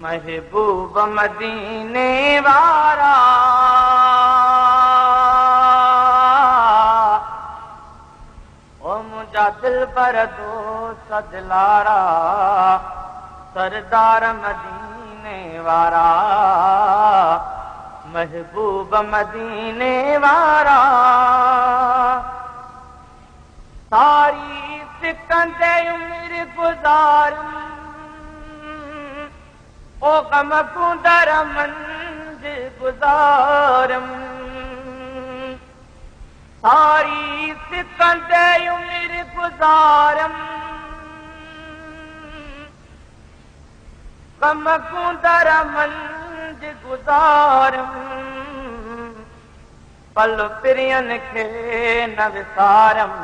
महबूब मदीने वारा ओ मुझा दिल पर दो सदलारा सरदार मदीने वारा महबूब मदीने वारा सारी सिकंदे उम्र गुजारूं ओ गम कुंदर मंज गुजारम सारी सिकंदे उम्र गुजारम गम कुंदर मंज गुजारम पल पिरियन खे न विसारम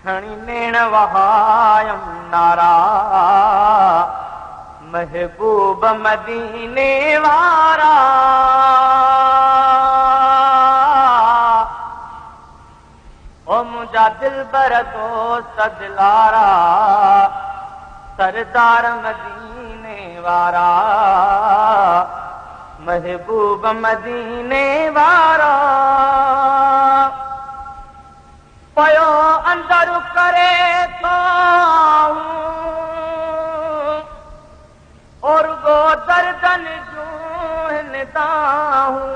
खणी नेण वहायम नारा महबूब मदीने वारा ओ मुझा दिल बर दोस्त दिलारा सरदार मदीने वारा महबूब मदीने वारा पयो अंदर करे तो और गो दर्दन जूहनता हूँ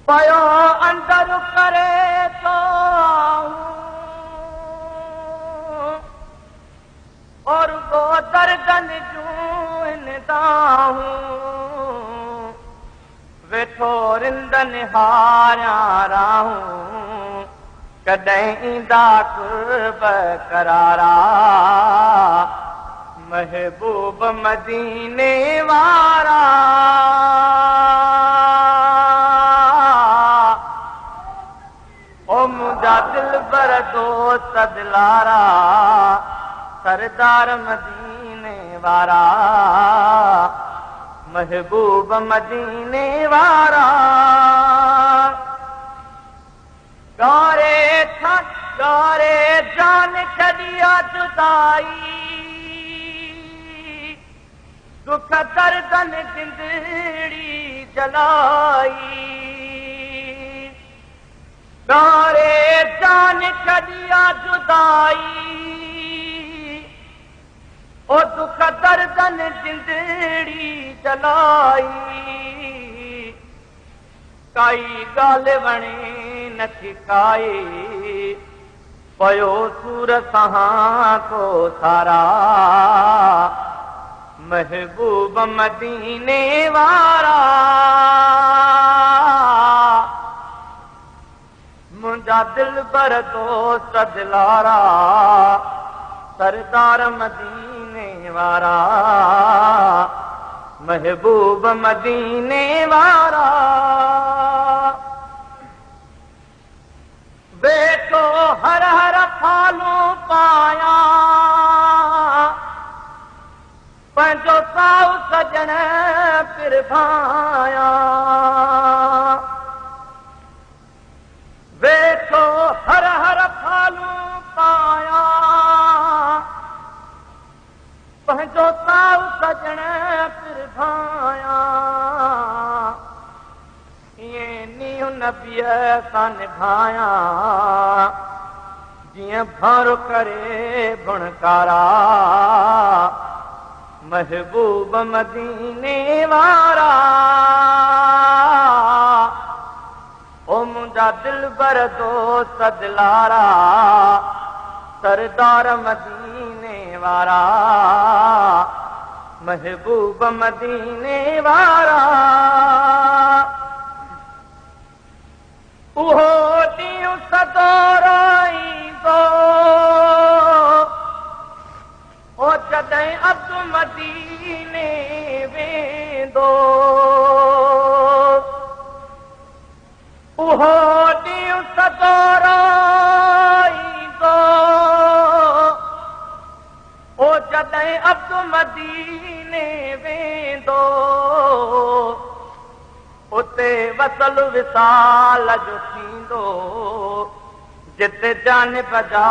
पयो अंदर करे तो और गो दर्दन जूहनता हूँ वेठो रिंदन हारिया राहूं कॾहिं ईंदा कुर्ब करारा महबूब मदीने वारा ओ मुझा दिल बर दोस्त दिलारा सरदार मदीने वारा महबूब मदीने वारा गारे था गारे जान छड़िया जुदाई दुख दर्दन जिंदड़ी जलाई गारे जान छड़िया जुदाई ओ दुख दर्दन जिंदड़ी जलाई काई गाल वणे नथी काई पयो सूर सहां को सारा महबूब मदीने वारा मुझा दिल बर दोस्त दिलारा सरदार मदीने वारा महबूब मदीने वारा बेटो हर हर फालू पाया पंजो साउ सजन फिर भाया बेटो हर हर फालू पाया पंजो साउ सजन फिर भाया ये नीउ नबीअ सां निभाया जियां भर करे बुणकारा महबूब मदीने वारा ओ मुझा दिल बर दोस्त दिलारा सरदार मदीने वारा महबूब मदीने वारा उहो ॾींहुं सदोराईंदो ओ जॾहिं अब्दु मदीने वेंदो उहो ॾींहुं सदोराईंदो ओ जॾहिं अब्दु मदीने वेंदो उते वसल विसाल जो थींदो जिते जान बजा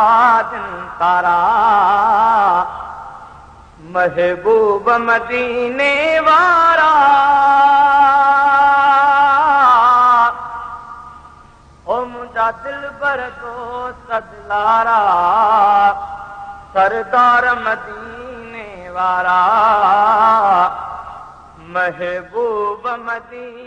दिन तारा महबूब मदीने वारा ओ मुंहिंजा दिलबर दोस्त दिलारा सरदार मदीने वारा महबूब मदीने